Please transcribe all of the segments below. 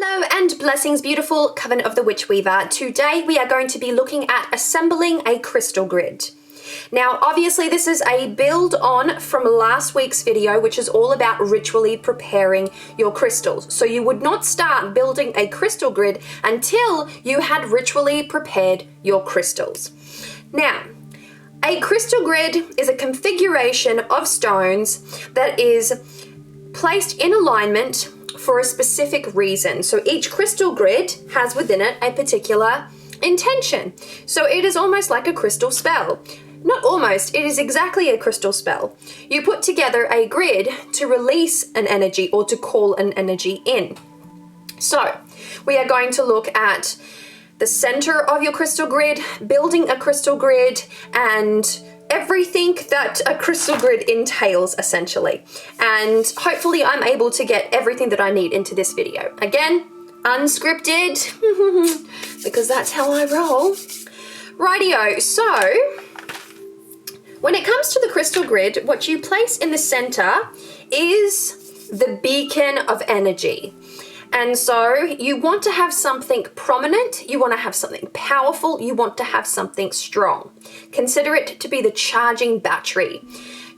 Hello and blessings, beautiful Coven of the Witch Weaver. Today we are going to be looking at assembling a crystal grid. Now, obviously this is a build on from last week's video, which is all about ritually preparing your crystals. So you would not start building a crystal grid until you had ritually prepared your crystals. Now, a crystal grid is a configuration of stones that is placed in alignment for a specific reason. So each crystal grid has within it a particular intention. So it is almost like a crystal spell. Not almost, it is exactly a crystal spell. You put together a grid to release an energy or to call an energy in. So we are going to look at the center of your crystal grid, building a crystal grid, and everything that a crystal grid entails, essentially. And hopefully I'm able to get everything that I need into this video. Again, unscripted, because that's how I roll. Rightio, so when it comes to the crystal grid, what you place in the center is the beacon of energy. And so you want to have something prominent, you want to have something powerful, you want to have something strong. Consider it to be the charging battery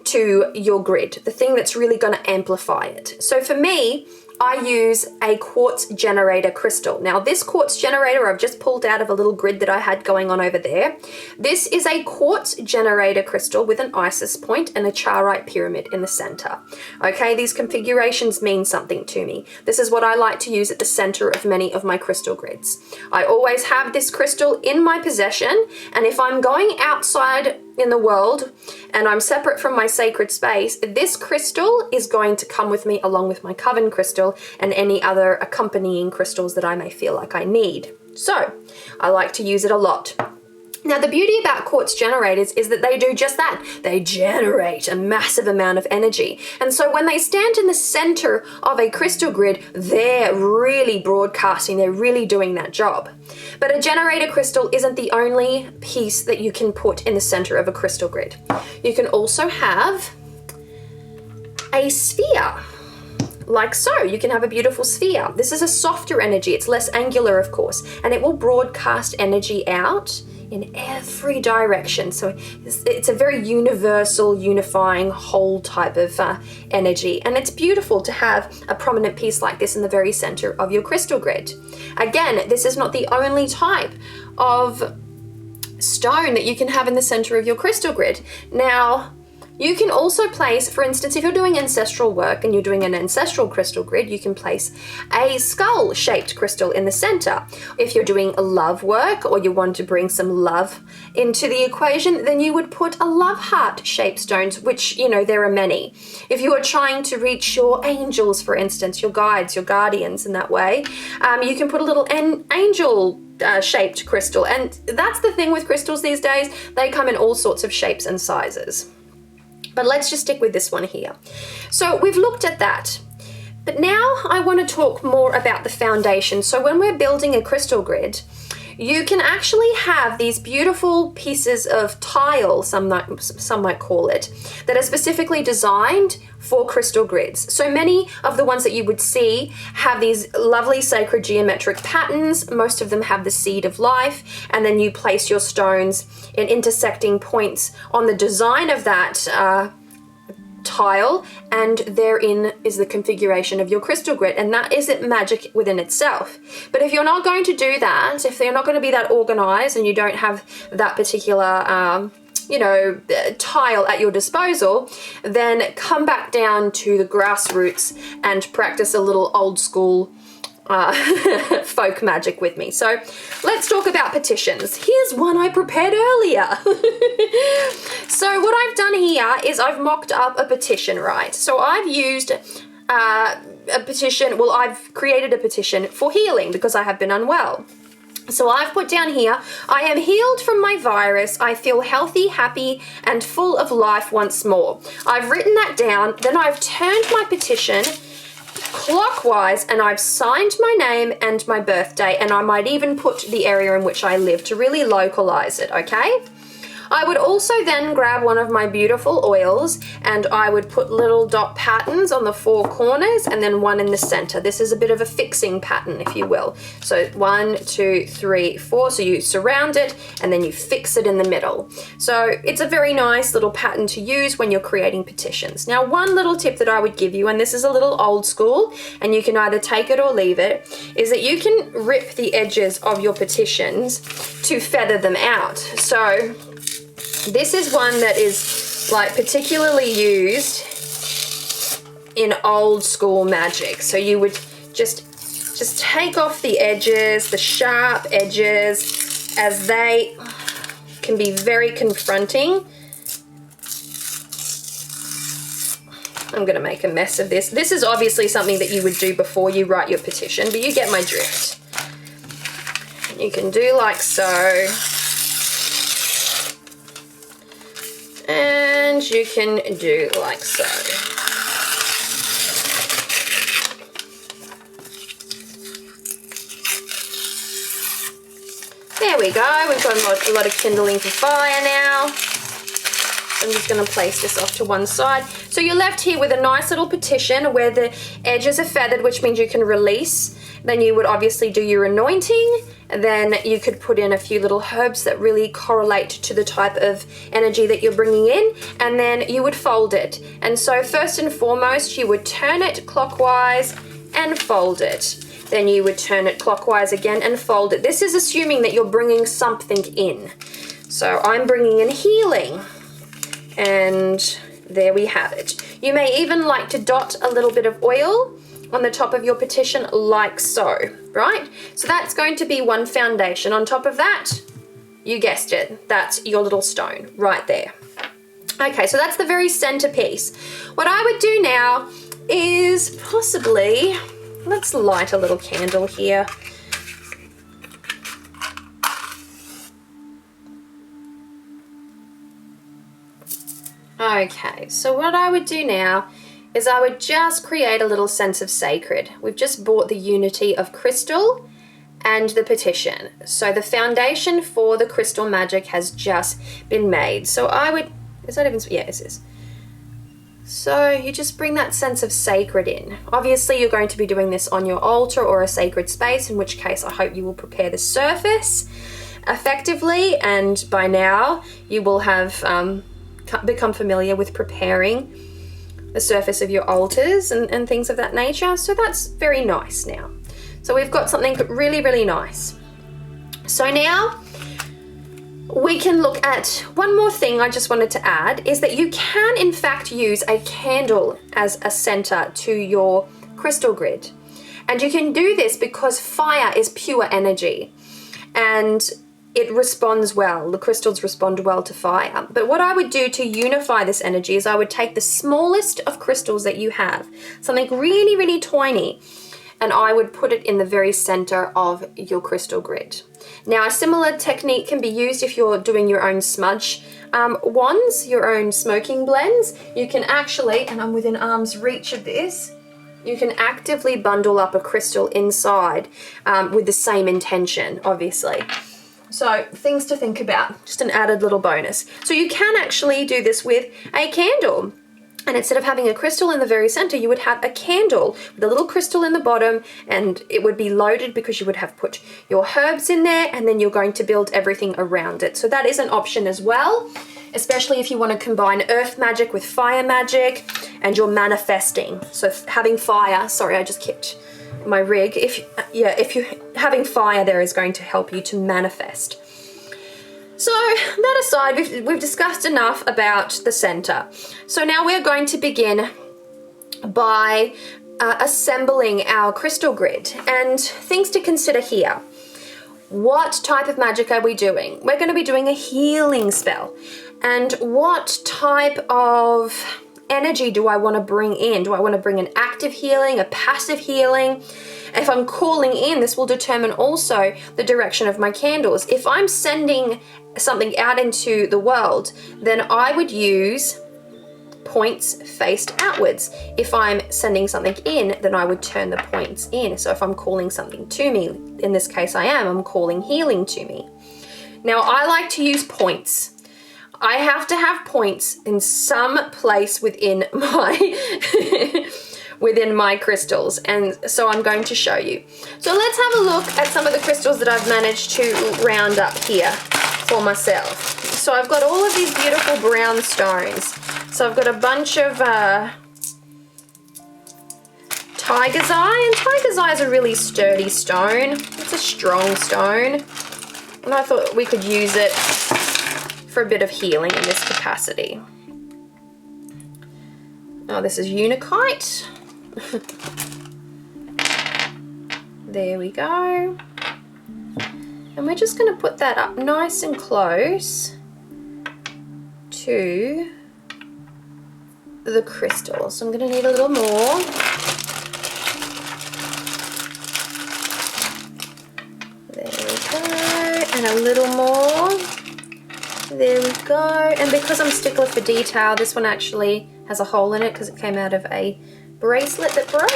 to your grid, the thing that's really going to amplify it. So for me, I use a quartz generator crystal. Now this quartz generator I've just pulled out of a little grid that I had going on over there. This is a quartz generator crystal with an Isis point and a charoite pyramid in the center. Okay, these configurations mean something to me. This is what I like to use at the center of many of my crystal grids. I always have this crystal in my possession, and if I'm going outside in the world and I'm separate from my sacred space, this crystal is going to come with me along with my coven crystal and any other accompanying crystals that I may feel like I need. So I like to use it a lot. Now the beauty about quartz generators is that they do just that. They generate a massive amount of energy. And so when they stand in the center of a crystal grid, they're really broadcasting, they're really doing that job. But a generator crystal isn't the only piece that you can put in the center of a crystal grid. You can also have a sphere. Like so, you can have a beautiful sphere. This is a softer energy, it's less angular of course, and it will broadcast energy out in every direction. So it's a very universal, unifying, whole type of energy. And it's beautiful to have a prominent piece like this in the very center of your crystal grid. Again, this is not the only type of stone that you can have in the center of your crystal grid. Now, you can also place, for instance, if you're doing ancestral work and you're doing an ancestral crystal grid, you can place a skull-shaped crystal in the center. If you're doing love work or you want to bring some love into the equation, then you would put a love heart-shaped stones, which, you know, there are many. If you are trying to reach your angels, for instance, your guides, your guardians in that way, you can put a little angel shaped crystal. And that's the thing with crystals these days, they come in all sorts of shapes and sizes. But let's just stick with this one here. So we've looked at that. But now I want to talk more about the foundation. So when we're building a crystal grid, you can actually have these beautiful pieces of tile, some might call it, that are specifically designed for crystal grids. So many of the ones that you would see have these lovely sacred geometric patterns. Most of them have the seed of life, and then you place your stones in intersecting points on the design of that tile, and therein is the configuration of your crystal grid, and that isn't magic within itself. But if you're not going to do that, if they're not going to be that organized and you don't have that particular tile at your disposal, then come back down to the grassroots and practice a little old school folk magic with me. So let's talk about petitions. Here's one I prepared earlier. So what I've done here is I've mocked up a petition, right? So I've used a petition, well, I've created a petition for healing because I have been unwell. So I've put down here, I am healed from my virus. I feel healthy, happy, and full of life once more. I've written that down, then I've turned my petition clockwise and I've signed my name and my birthday, and I might even put the area in which I live to really localize it, okay? I would also then grab one of my beautiful oils and I would put little dot patterns on the 4 corners and then one in the center. This is a bit of a fixing pattern, if you will. So 1, 2, 3, 4. So you surround it and then you fix it in the middle. So it's a very nice little pattern to use when you're creating petitions. Now, one little tip that I would give you, and this is a little old school and you can either take it or leave it, is that you can rip the edges of your petitions to feather them out. So this is one that is like particularly used in old school magic. So you would just take off the edges, the sharp edges, as they can be very confronting. I'm going to make a mess of this. This is obviously something that you would do before you write your petition, but you get my drift. You can do like so. And you can do like so. There we go. We've got a lot of kindling for fire now. I'm just going to place this off to one side. So you're left here with a nice little petition where the edges are feathered, which means you can release. Then you would obviously do your anointing. And then you could put in a few little herbs that really correlate to the type of energy that you're bringing in. And then you would fold it. And so first and foremost, you would turn it clockwise and fold it. Then you would turn it clockwise again and fold it. This is assuming that you're bringing something in. So I'm bringing in healing. And there we have it. You may even like to dot a little bit of oil on the top of your petition like so, right? So that's going to be one foundation. On top of that, you guessed it, that's your little stone right there. Okay, so that's the very centerpiece. What I would do now is possibly, let's light a little candle here. Okay, so what I would do now is I would just create a little sense of sacred. We've just bought the unity of crystal and the petition. So the foundation for the crystal magic has just been made. So I would, is that even, yeah, it is. So you just bring that sense of sacred in. Obviously you're going to be doing this on your altar or a sacred space, in which case I hope you will prepare the surface effectively, and by now you will have become familiar with preparing the surface of your altars and things of that nature. So that's very nice now. So we've got something really, really nice. So now we can look at one more thing I just wanted to add, is that you can in fact use a candle as a center to your crystal grid. And you can do this because fire is pure energy and it responds well. The crystals respond well to fire. But what I would do to unify this energy is I would take the smallest of crystals that you have, something really, really tiny, and I would put it in the very center of your crystal grid. Now, a similar technique can be used if you're doing your own smudge wands, your own smoking blends. You can actually, and I'm within arm's reach of this, you can actively bundle up a crystal inside with the same intention, obviously. So things to think about, just an added little bonus. So you can actually do this with a candle. And instead of having a crystal in the very center, you would have a candle with a little crystal in the bottom, and it would be loaded because you would have put your herbs in there, and then you're going to build everything around it. So that is an option as well, especially if you want to combine earth magic with fire magic and you're manifesting. So having fire, sorry, I just kicked my rig. If you're having fire there is going to help you to manifest. So that aside, we've discussed enough about the center. So now we're going to begin by assembling our crystal grid, and things to consider here. What type of magic are we doing? We're going to be doing a healing spell. And what type of energy do I want to bring in? Do I want to bring an active healing, a passive healing? If I'm calling in, this will determine also the direction of my candles. If I'm sending something out into the world, then I would use points faced outwards. If I'm sending something in, then I would turn the points in. So if I'm calling something to me, in this case I'm calling healing to me. Now I like to use points. I have to have points in some place within my within my crystals, and so I'm going to show you. So let's have a look at some of the crystals that I've managed to round up here for myself. So I've got all of these beautiful brown stones. So I've got a bunch of tiger's eye, and tiger's eye is a really sturdy stone. It's a strong stone, and I thought we could use it for a bit of healing in this capacity. Oh, this is Unakite. There we go. And we're just going to put that up nice and close to the crystal. So I'm going to need a little more. There we go. And a little more. There we go. And because I'm stickler for detail, this one actually has a hole in it because it came out of a bracelet that broke.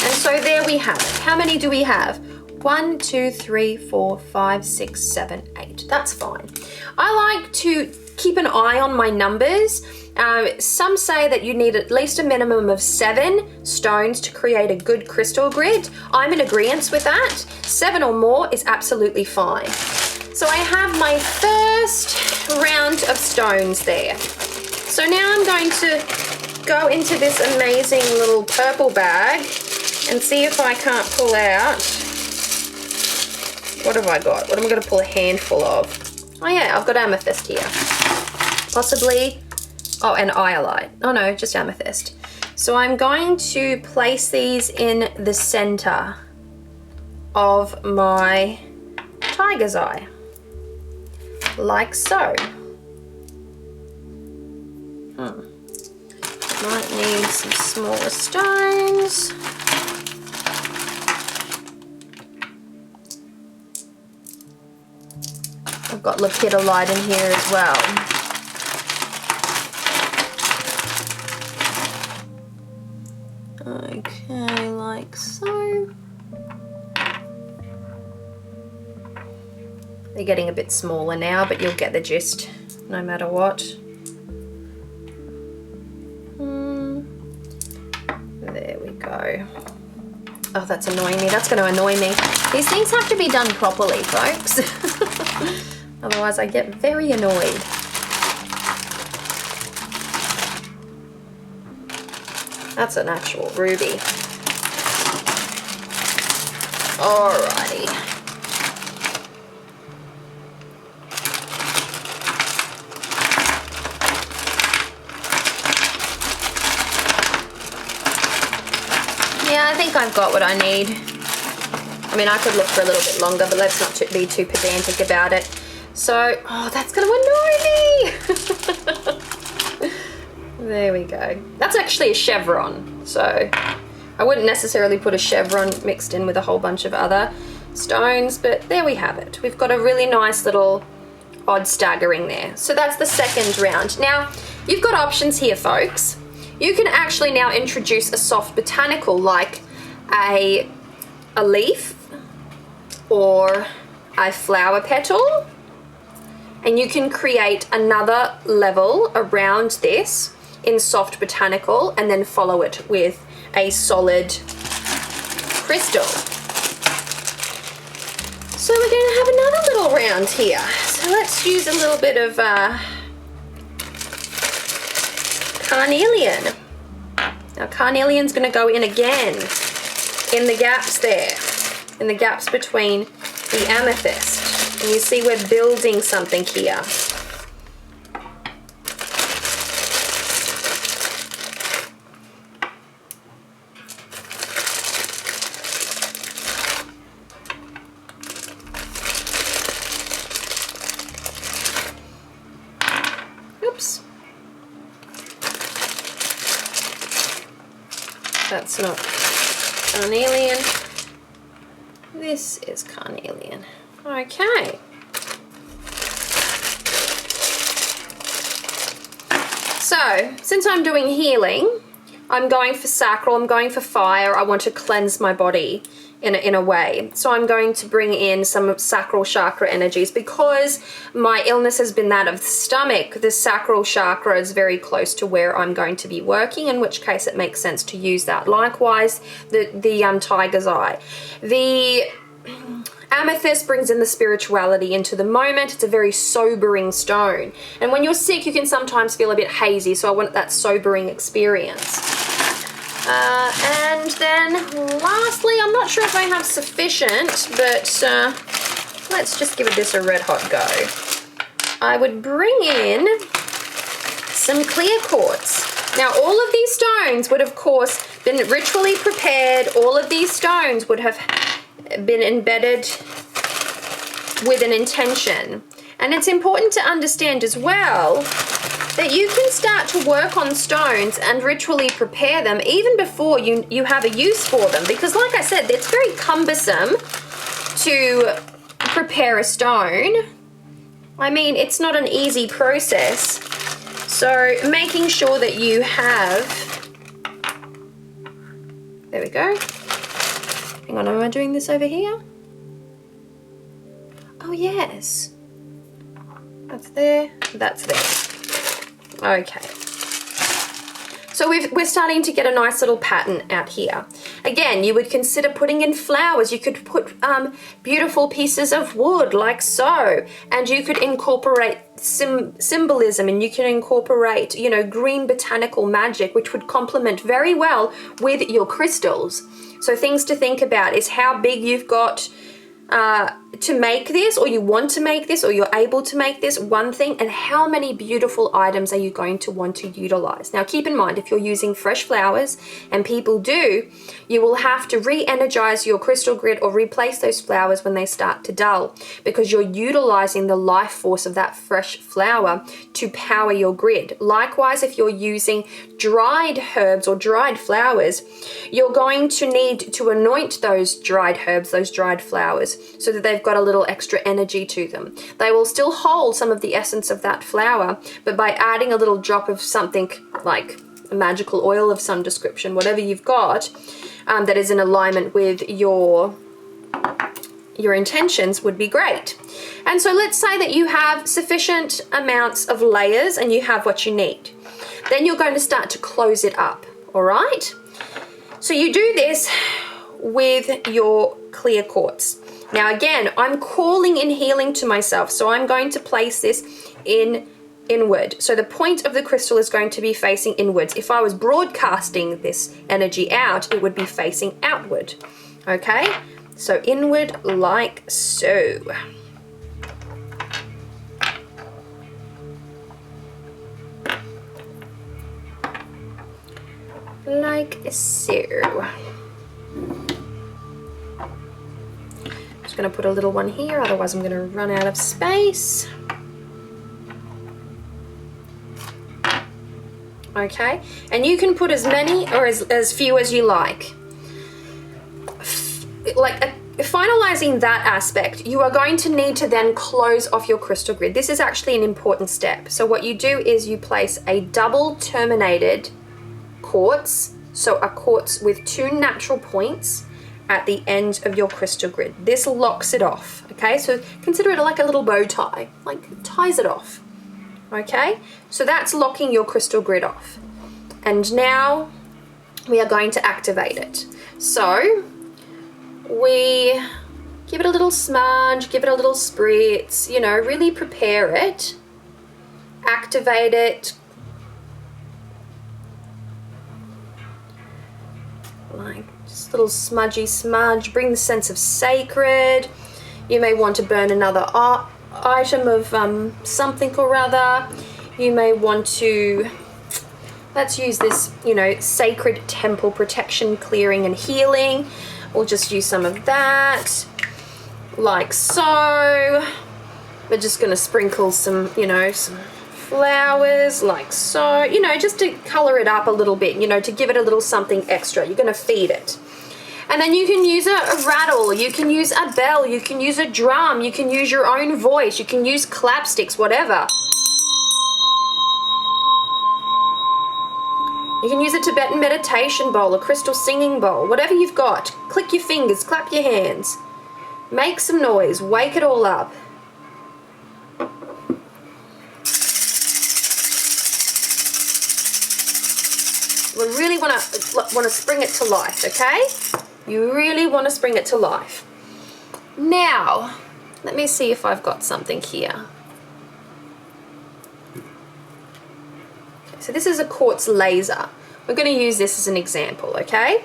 And so there we have it. How many do we have? 1, 2, 3, 4, 5, 6, 7, 8. That's fine. I like to keep an eye on my numbers. Some say that you need at least a minimum of 7 stones to create a good crystal grid. I'm in agreement with that. 7 or more is absolutely fine. So I have my first round of stones there. So now I'm going to go into this amazing little purple bag and see if I can't pull out. What have I got? What am I going to pull a handful of? Oh yeah, I've got amethyst here. Possibly, oh, and iolite. Oh no, just amethyst. So I'm going to place these in the center of my tiger's eye, like so. Might need some smaller stones. I've got lepidolite in here as well. Okay, like so. They're getting a bit smaller now, but you'll get the gist no matter what. There we go. Oh, that's annoying me. That's going to annoy me. These things have to be done properly, folks. Otherwise I get very annoyed. That's an actual ruby. Alrighty. Yeah, I think I've got what I need. I mean, I could look for a little bit longer, but let's not be too pedantic about it. So, oh, that's going to annoy me. There we go. That's actually a chevron. So, I wouldn't necessarily put a chevron mixed in with a whole bunch of other stones, but there we have it. We've got a really nice little odd staggering there. So that's the second round. Now, you've got options here, folks. You can actually now introduce a soft botanical like a leaf or a flower petal, and you can create another level around this in soft botanical and then follow it with a solid crystal. So we're going to have another little round here. So let's use a little bit of carnelian. Now carnelian's going to go in again in the gaps there, in the gaps between the amethyst. And you see we're building something here. Oops. That's not carnelian. This is carnelian. Okay. So, since I'm doing healing, I'm going for sacral, I'm going for fire. I want to cleanse my body in a way. So I'm going to bring in some sacral chakra energies because my illness has been that of the stomach. The sacral chakra is very close to where I'm going to be working, in which case it makes sense to use that. Likewise, the tiger's eye. The amethyst brings in the spirituality into the moment. It's a very sobering stone. And when you're sick, you can sometimes feel a bit hazy, so I want that sobering experience. And then lastly, I'm not sure if I have sufficient, but let's just give this a red hot go. I would bring in some clear quartz. Now, all of these stones would, of course, been ritually prepared. All of these stones would have been embedded with an intention. And it's important to understand as well that you can start to work on stones and ritually prepare them even before you have a use for them. Because like I said, it's very cumbersome to prepare a stone. I mean, it's not an easy process. So making sure that you have, there we go. Hang on, am I doing this over here? Oh yes. That's there, that's there. Okay, so we're starting to get a nice little pattern out here. Again, you would consider putting in flowers. You could put beautiful pieces of wood like so, and you could incorporate symbolism, and you can incorporate, you know, green botanical magic, which would complement very well with your crystals. So things to think about is how big you've got to make this, or you want to make this, or you're able to make this, one thing, and how many beautiful items are you going to want to utilize. Now keep in mind, if you're using fresh flowers, and people do, you will have to re-energize your crystal grid or replace those flowers when they start to dull, because you're utilizing the life force of that fresh flower to power your grid. Likewise, if you're using dried herbs or dried flowers, you're going to need to anoint those dried herbs, those dried flowers, so that they've got a little extra energy to them. They will still hold some of the essence of that flower, but by adding a little drop of something like a magical oil of some description, whatever you've got, that is in alignment with your intentions, would be great. And so let's say that you have sufficient amounts of layers and you have what you need. Then you're going to start to close it up, all right? So you do this with your clear quartz. Now again, I'm calling in healing to myself, so I'm going to place this inward. So the point of the crystal is going to be facing inwards. If I was broadcasting this energy out, it would be facing outward. Okay? So inward like so. Like so. Going to put a little one here, otherwise I'm going to run out of space. Okay, and you can put as many or as few as you like. Finalizing that aspect, you are going to need to then close off your crystal grid. This is actually an important step. So what you do is you place a double terminated quartz, so a quartz with 2 natural points at the end of your crystal grid. This locks it off, okay? So consider it like a little bow tie, like ties it off, okay? So that's locking your crystal grid off. And now we are going to activate it. So we give it a little smudge, give it a little spritz, you know, really prepare it, activate it, like just a little smudgy smudge, bring the sense of sacred. You may want to burn another item of something or other. You may want to, let's use this, you know, sacred temple protection, clearing and healing. We'll just use some of that, like so. We're just going to sprinkle some, you know, some flowers, like so, you know, just to color it up a little bit, you know, to give it a little something extra. You're going to feed it. And then you can use a rattle, you can use a bell, you can use a drum, you can use your own voice, you can use clapsticks, whatever. You can use a Tibetan meditation bowl, a crystal singing bowl, whatever you've got. Click your fingers, clap your hands. Make some noise, wake it all up. We really want to spring it to life, okay? You really want to spring it to life. Now, let me see if I've got something here. Okay, so this is a quartz laser. We're going to use this as an example, okay?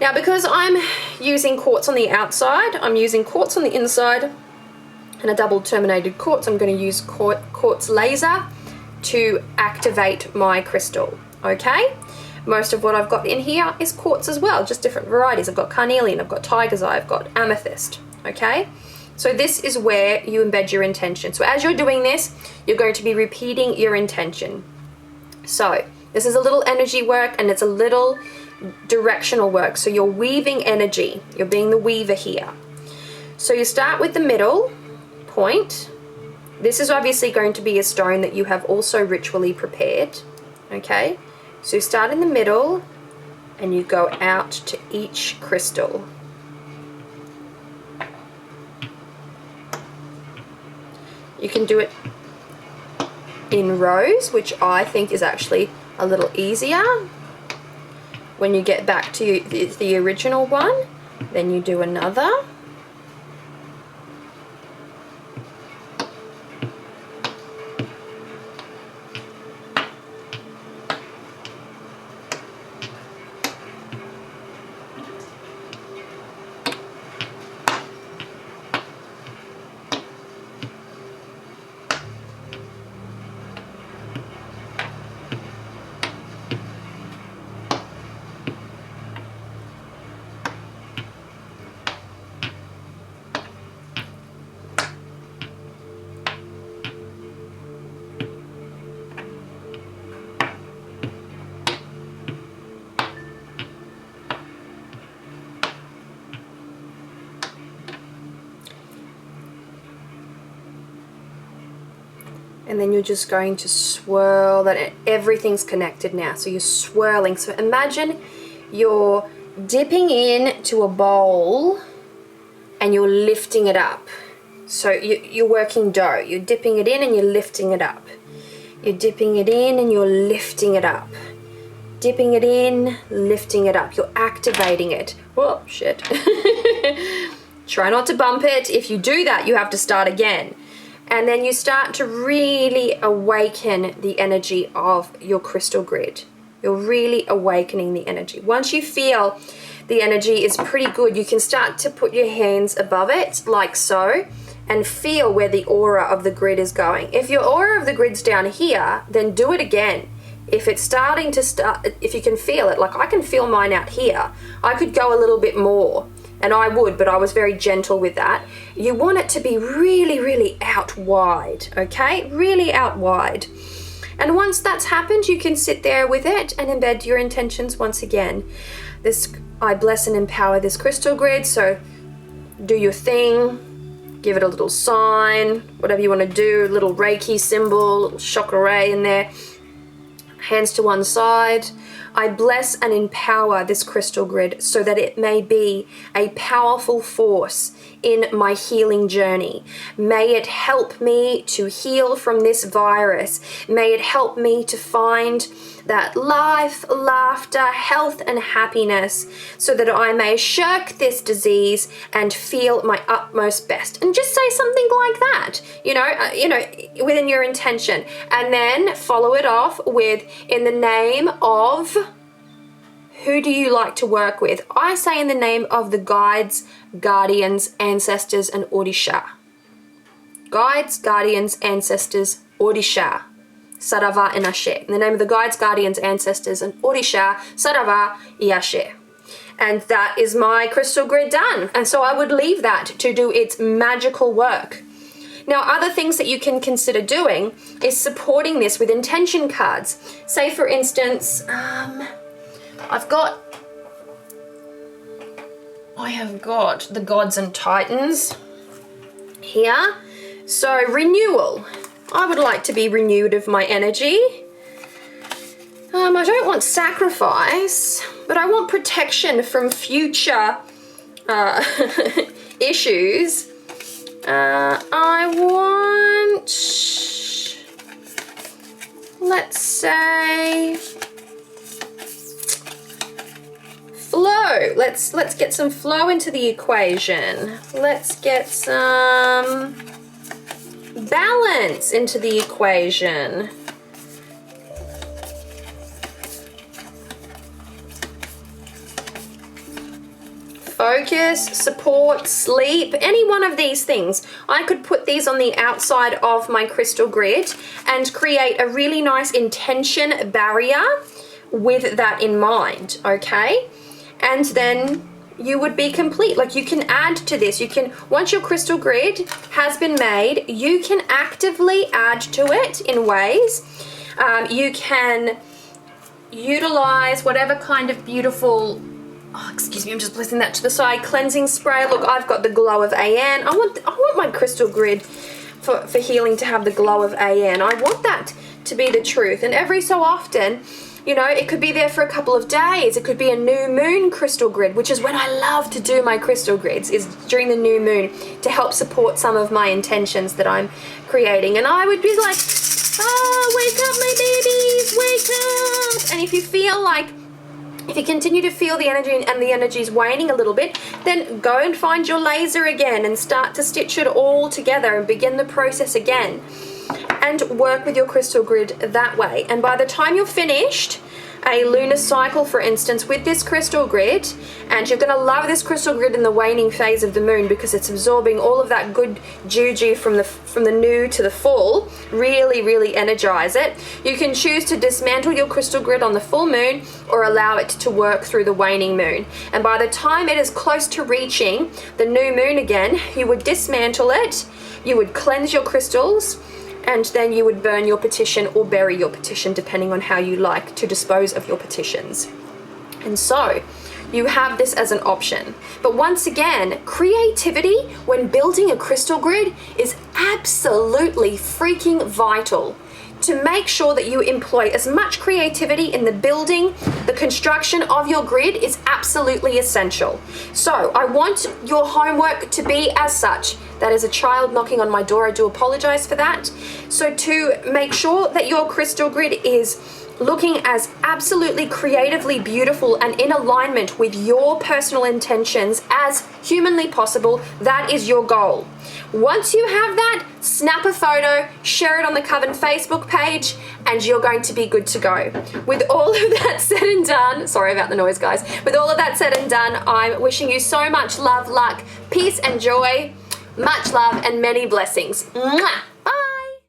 Now, because I'm using quartz on the outside, I'm using quartz on the inside, and a double terminated quartz, I'm going to use quartz laser to activate my crystal, okay? Most of what I've got in here is quartz as well, just different varieties. I've got carnelian, I've got tiger's eye, I've got amethyst, okay? So this is where you embed your intention. So as you're doing this, you're going to be repeating your intention. So this is a little energy work and it's a little directional work. So you're weaving energy. You're being the weaver here. So you start with the middle point. This is obviously going to be a stone that you have also ritually prepared, okay? So you start in the middle and you go out to each crystal. You can do it in rows, which I think is actually a little easier. When you get back to the original one, then you do another. And then you're just going to swirl that. Everything's connected now, so you're swirling. So imagine you're dipping into a bowl and you're lifting it up. So you're working dough. You're dipping it in and you're lifting it up. You're dipping it in and you're lifting it up. Dipping it in, lifting it up. You're activating it. Whoa, shit. Try not to bump it. If you do that, you have to start again. And then you start to really awaken the energy of your crystal grid. You're really awakening the energy. Once you feel the energy is pretty good, you can start to put your hands above it, like so, and feel where the aura of the grid is going. If your aura of the grid's down here, then do it again. If it's starting to if you can feel it, like I can feel mine out here, I could go a little bit more. And I would, but I was very gentle with that. You want it to be really, really out wide, okay? Really out wide. And once that's happened, you can sit there with it and embed your intentions once again. I bless and empower this crystal grid, so do your thing, give it a little sign, whatever you want to do, a little Reiki symbol, a little chakra in there, hands to one side. I bless and empower this crystal grid so that it may be a powerful force in my healing journey. May it help me to heal from this virus. May it help me to find that life, laughter, health, and happiness so that I may shirk this disease and feel my utmost best. And just say something like that, within your intention. And then follow it off with, in the name of... Who do you like to work with? I say in the name of the guides, guardians, ancestors, and Odisha. Guides, guardians, ancestors, Odisha. Sarava and Ashe. In the name of the guides, guardians, ancestors, and Odisha, Sarava, Ashe. And that is my crystal grid done. And so I would leave that to do its magical work. Now, other things that you can consider doing is supporting this with intention cards. Say, for instance, I have got the gods and titans here. So renewal. I would like to be renewed of my energy. I don't want sacrifice, but I want protection from future issues. I want, let's say, flow. Let's get some flow into the equation. Let's get some balance into the equation. Focus, support, sleep, any one of these things. I could put these on the outside of my crystal grid and create a really nice intention barrier with that in mind, okay? And then you would be complete. Like, you can add to this. You can, once your crystal grid has been made, you can actively add to it in ways. You can utilize whatever kind of beautiful, oh, excuse me, I'm just placing that to the side, cleansing spray. Look, I've got the glow of AN. I want my crystal grid for healing to have the glow of AN. I want that to be the truth. And every so often, you know, it could be there for a couple of days. It could be a new moon crystal grid, which is when I love to do my crystal grids, is during the new moon, to help support some of my intentions that I'm creating. And I would be like, oh, wake up, my babies, wake up. And if you feel like, if you continue to feel the energy and the energy is waning a little bit, then go and find your laser again and start to stitch it all together and begin the process again. And work with your crystal grid that way. And by the time you're finished a lunar cycle, for instance, with this crystal grid, and you're going to love this crystal grid in the waning phase of the moon because it's absorbing all of that good juju from the new to the full, really energize it. You can choose to dismantle your crystal grid on the full moon or allow it to work through the waning moon. And by the time it is close to reaching the new moon again, you would dismantle it, you would cleanse your crystals, and then you would burn your petition or bury your petition, depending on how you like to dispose of your petitions. And so you have this as an option. But once again, creativity when building a crystal grid is absolutely freaking vital. To make sure that you employ as much creativity in the building, the construction of your grid is absolutely essential. So I want your homework to be as such. That is a child knocking on my door. I do apologize for that. So to make sure that your crystal grid is looking as absolutely creatively beautiful and in alignment with your personal intentions as humanly possible, that is your goal. Once you have that, snap a photo, share it on the Coven Facebook page, and you're going to be good to go. With all of that said and done, sorry about the noise, guys. With all of that said and done, I'm wishing you so much love, luck, peace, and joy. Much love and many blessings. Mwah!